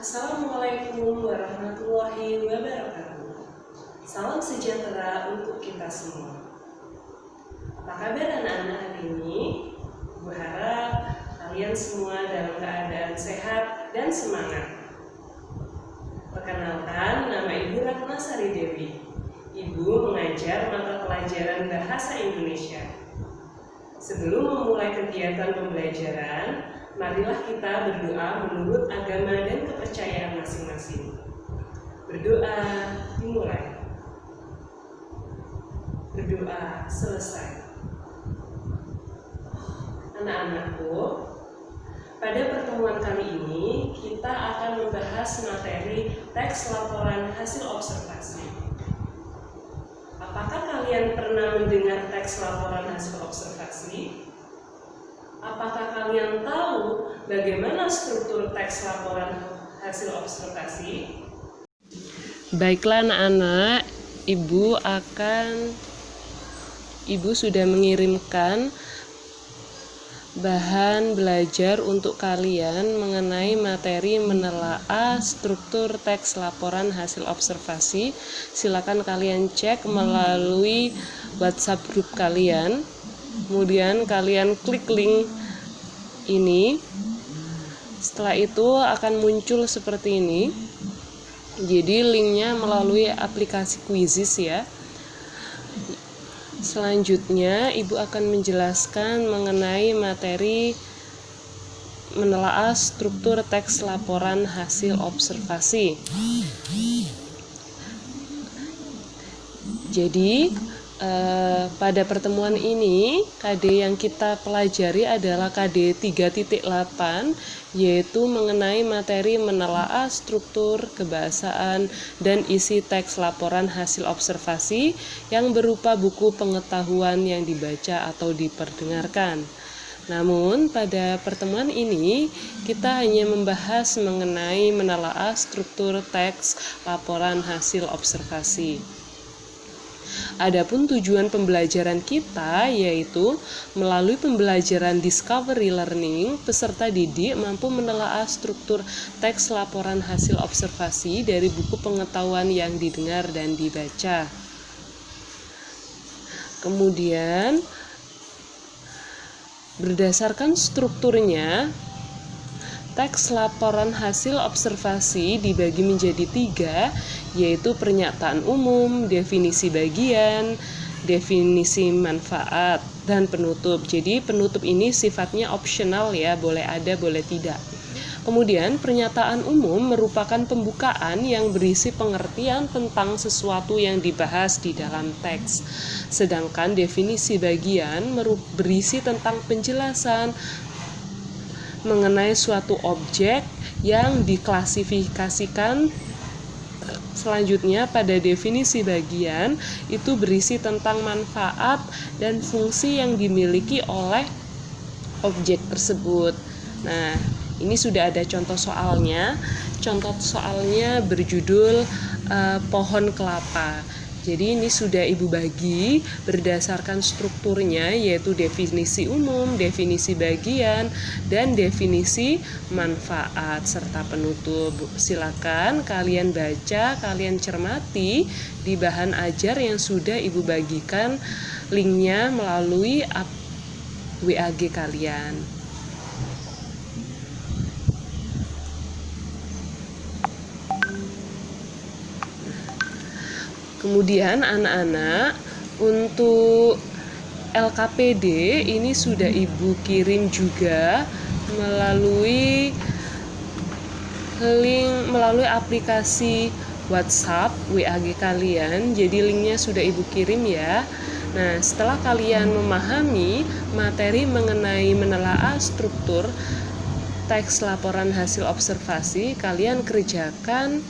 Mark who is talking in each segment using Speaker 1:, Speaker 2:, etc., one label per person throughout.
Speaker 1: Assalamualaikum warahmatullahi wabarakatuh. Salam sejahtera untuk kita semua. Apa kabar anak-anak hari ini? Ibu harap kalian semua dalam keadaan sehat dan semangat. Perkenalkan, nama Ibu Ratna Sari Dewi. Ibu mengajar mata pelajaran Bahasa Indonesia. Sebelum memulai kegiatan pembelajaran, marilah kita berdoa menurut agama dan kepercayaan masing-masing. Berdoa dimulai. Berdoa selesai. Anak-anakku, pada pertemuan kali ini kita akan membahas materi teks laporan hasil observasi. Apakah kalian pernah mendengar teks laporan hasil observasi? Apakah kalian tahu bagaimana struktur teks laporan hasil observasi? Baiklah anak-anak, Ibu sudah mengirimkan bahan belajar untuk kalian mengenai materi menelaah struktur teks laporan hasil observasi. Silakan kalian cek melalui WhatsApp grup kalian. Kemudian kalian klik link ini. Setelah itu akan muncul seperti ini. Jadi linknya melalui aplikasi Quizizz ya. Selanjutnya Ibu akan menjelaskan mengenai materi menelaah struktur teks laporan hasil observasi. Jadi pada pertemuan ini KD yang kita pelajari adalah KD 3.8, yaitu mengenai materi menelaah struktur, kebahasaan, dan isi teks laporan hasil observasi yang berupa buku pengetahuan yang dibaca atau diperdengarkan. Namun pada pertemuan ini kita hanya membahas mengenai menelaah struktur teks laporan hasil observasi. Adapun tujuan pembelajaran kita yaitu melalui pembelajaran discovery learning, peserta didik mampu menelaah struktur teks laporan hasil observasi dari buku pengetahuan yang didengar dan dibaca. Kemudian berdasarkan strukturnya, teks laporan hasil observasi dibagi menjadi 3, yaitu pernyataan umum, definisi bagian, definisi manfaat, dan penutup. Jadi penutup ini sifatnya opsional ya, boleh ada, boleh tidak. Kemudian pernyataan umum merupakan pembukaan yang berisi pengertian tentang sesuatu yang dibahas di dalam teks. Sedangkan definisi bagian berisi tentang penjelasan mengenai suatu objek yang diklasifikasikan. Selanjutnya pada definisi bagian itu berisi tentang manfaat dan fungsi yang dimiliki oleh objek tersebut. Nah, ini sudah ada contoh soalnya. Contoh soalnya berjudul pohon kelapa. Jadi ini sudah Ibu bagi berdasarkan strukturnya, yaitu definisi umum, definisi bagian, dan definisi manfaat serta penutup. Silakan kalian baca, kalian cermati di bahan ajar yang sudah Ibu bagikan linknya melalui WAG kalian. Kemudian anak-anak, untuk LKPD ini sudah Ibu kirim juga melalui aplikasi WhatsApp WAG kalian. Jadi linknya sudah Ibu kirim ya. Nah, setelah kalian memahami materi mengenai menelaah struktur teks laporan hasil observasi, kalian kerjakan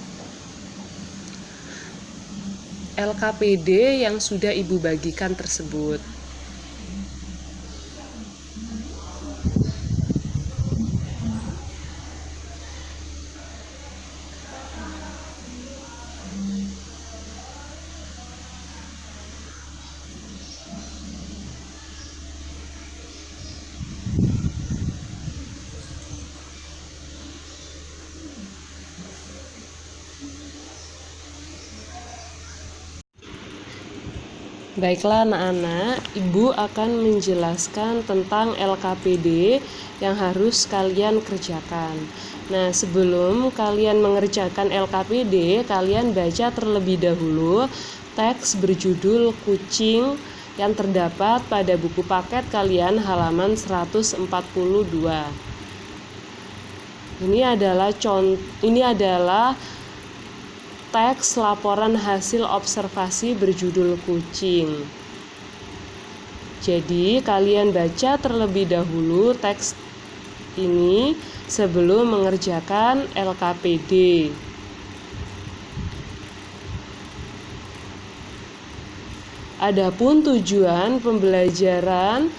Speaker 1: LKPD yang sudah Ibu bagikan tersebut. Baiklah anak-anak, Ibu akan menjelaskan tentang LKPD yang harus kalian kerjakan. Nah, sebelum kalian mengerjakan LKPD, kalian baca terlebih dahulu teks berjudul Kucing yang terdapat pada buku paket kalian halaman 142. Ini adalah teks laporan hasil observasi berjudul Kucing. Jadi, kalian baca terlebih dahulu teks ini sebelum mengerjakan LKPD. Adapun tujuan pembelajaran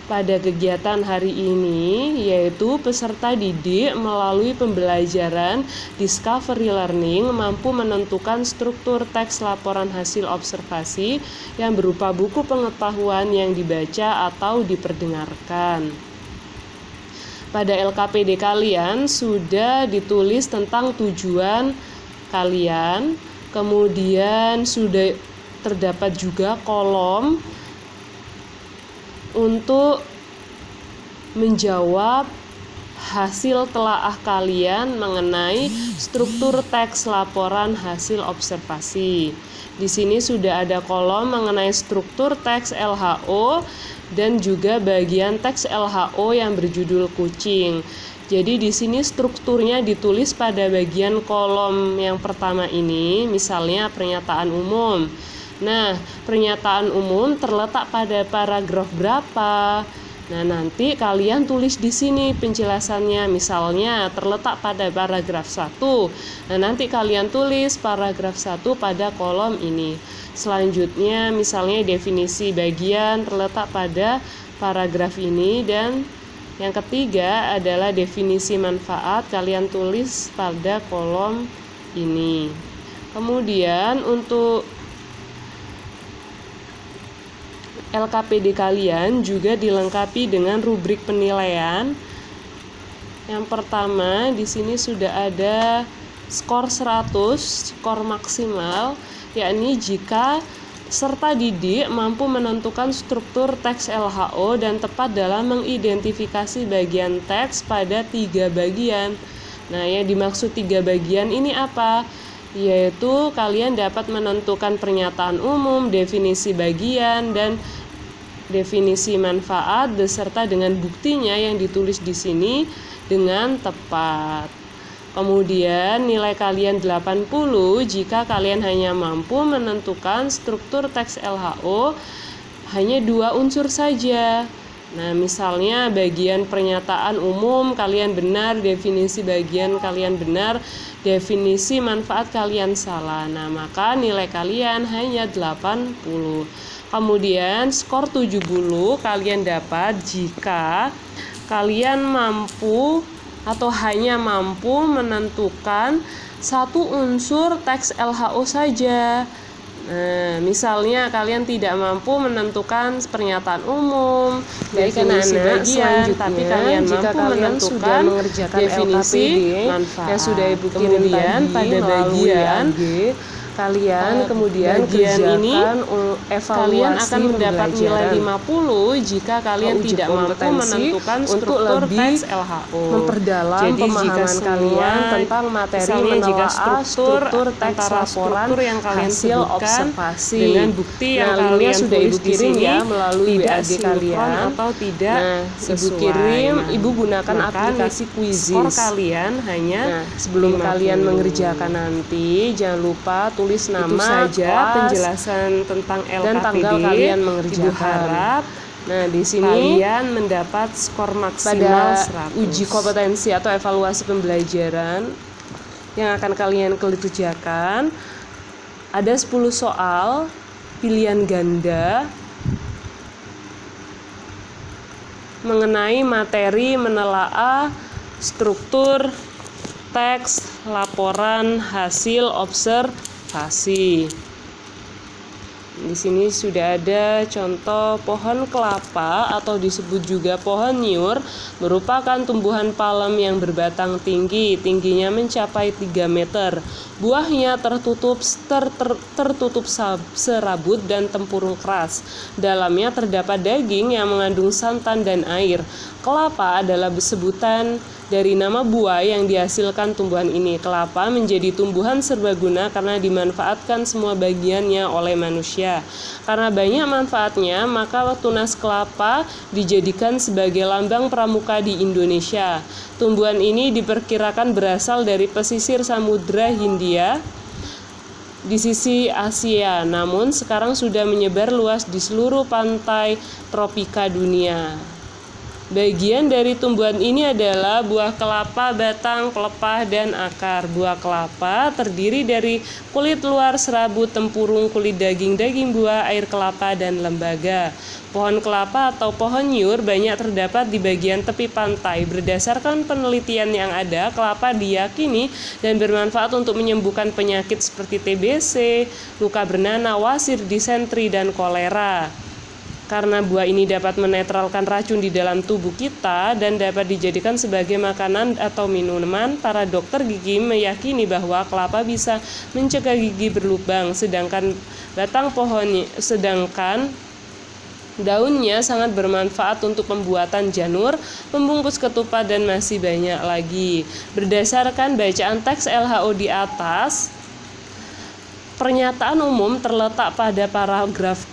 Speaker 1: pada kegiatan hari ini yaitu peserta didik melalui pembelajaran Discovery Learning mampu menentukan struktur teks laporan hasil observasi yang berupa buku pengetahuan yang dibaca atau diperdengarkan. Pada LKPD kalian sudah ditulis tentang tujuan kalian, kemudian sudah terdapat juga kolom untuk menjawab hasil telaah kalian mengenai struktur teks laporan hasil observasi. Di sini sudah ada kolom mengenai struktur teks LHO dan juga bagian teks LHO yang berjudul Kucing. Jadi di sini strukturnya ditulis pada bagian kolom yang pertama ini, misalnya pernyataan umum. Nah, pernyataan umum terletak pada paragraf berapa? Nah, nanti kalian tulis di sini penjelasannya. Misalnya terletak pada paragraf 1. Nah, nanti kalian tulis paragraf 1 pada kolom ini. Selanjutnya, misalnya definisi bagian terletak pada paragraf ini, dan yang ketiga adalah definisi manfaat, kalian tulis pada kolom ini. Kemudian untuk LKPD kalian juga dilengkapi dengan rubrik penilaian. Yang pertama, di sini sudah ada skor 100, skor maksimal, yakni jika peserta didik mampu menentukan struktur teks LHO dan tepat dalam mengidentifikasi bagian teks pada 3 bagian. Nah, yang dimaksud 3 bagian ini apa? Yaitu kalian dapat menentukan pernyataan umum, definisi bagian, dan definisi manfaat beserta dengan buktinya yang ditulis di sini dengan tepat. Kemudian nilai kalian 80 jika kalian hanya mampu menentukan struktur teks LHO hanya 2 unsur saja. Nah, misalnya bagian pernyataan umum kalian benar, definisi bagian kalian benar, definisi manfaat kalian salah. Nah, maka nilai kalian hanya 80. Kemudian skor 70 kalian dapat jika kalian mampu atau hanya mampu menentukan 1 unsur teks LHO saja. Nah, misalnya kalian tidak mampu menentukan pernyataan umum, definisi bagian, tapi kalian mampu menentukan definisi manfaat. Yang sudah Ibu kemudian pada bagian kalian kemudian kerjakan evaluasi kalian akan mendapat nilai 50 jika kalian tidak mampu menentukan struktur teks LHO. Memperdalam pemahaman kalian tentang materi menelaah struktur teks laporan yang kalian hasil observasi dengan bukti yang kalian sudah Ibu kirim ya melalui WAD kalian atau tidak. Ibu kirim, Ibu gunakan aplikasi Quizizz. Skor kalian hanya sebelum kalian mengerjakan nanti jangan lupa tulis nama, itu saja kelas, penjelasan tentang LKPD dan tanggal kalian mengerjakan. Ibu harap di sini kalian mendapat skor maksimal pada 100. Uji kompetensi atau evaluasi pembelajaran yang akan kalian kerjakan ada 10 soal pilihan ganda mengenai materi menelaah struktur teks laporan hasil observasi. Di sini sudah ada contoh pohon kelapa atau disebut juga pohon nyur, merupakan tumbuhan palem yang berbatang tinggi, tingginya mencapai 3 meter. Buahnya tertutup serabut dan tempurung keras. Dalamnya terdapat daging yang mengandung santan dan air. Kelapa adalah sebutan dari nama buah yang dihasilkan tumbuhan ini. Kelapa menjadi tumbuhan serbaguna karena dimanfaatkan semua bagiannya oleh manusia. Karena banyak manfaatnya, maka tunas kelapa dijadikan sebagai lambang pramuka di Indonesia. Tumbuhan ini diperkirakan berasal dari pesisir Samudra Hindia di sisi Asia, namun sekarang sudah menyebar luas di seluruh pantai tropika dunia. Bagian dari tumbuhan ini adalah buah kelapa, batang, pelepah, dan akar. Buah kelapa terdiri dari kulit luar, serabut, tempurung, kulit daging buah, air kelapa, dan lembaga. Pohon kelapa atau pohon nyur banyak terdapat di bagian tepi pantai. Berdasarkan penelitian yang ada, kelapa diyakini dan bermanfaat untuk menyembuhkan penyakit seperti TBC, luka bernanah, wasir, disentri, dan kolera. Karena buah ini dapat menetralkan racun di dalam tubuh kita dan dapat dijadikan sebagai makanan atau minuman, para dokter gigi meyakini bahwa kelapa bisa mencegah gigi berlubang, sedangkan daunnya sangat bermanfaat untuk pembuatan janur, pembungkus ketupat, dan masih banyak lagi. Berdasarkan bacaan teks LHO di atas, pernyataan umum terletak pada paragraf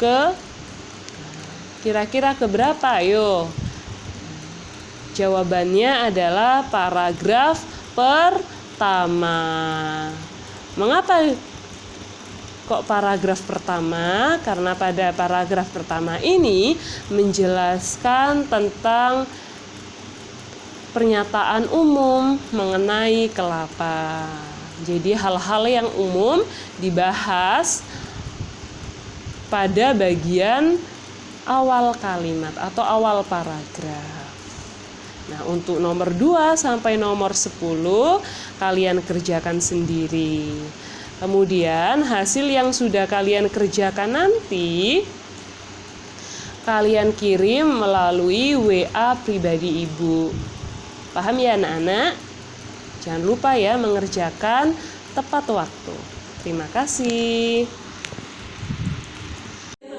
Speaker 1: kira-kira keberapa? Ayo. Jawabannya adalah paragraf pertama. Mengapa kok paragraf pertama? Karena pada paragraf pertama ini menjelaskan tentang pernyataan umum mengenai kelapa. Jadi hal-hal yang umum dibahas pada bagian awal kalimat atau awal paragraf. Nah, untuk nomor 2 sampai nomor 10 kalian kerjakan sendiri. Kemudian hasil yang sudah kalian kerjakan nanti kalian kirim melalui WA pribadi Ibu. Paham ya anak-anak? Jangan lupa ya mengerjakan tepat waktu. Terima kasih.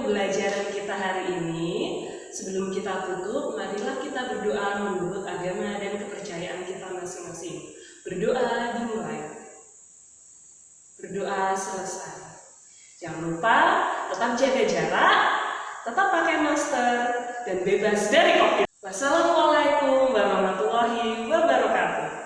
Speaker 1: Pembelajaran kita hari ini, sebelum kita tutup, marilah kita berdoa menurut agama dan kepercayaan kita masing-masing. Berdoa dimulai. Berdoa selesai. Jangan lupa tetap jaga jarak, tetap pakai masker, dan bebas dari COVID. Wassalamualaikum warahmatullahi wabarakatuh.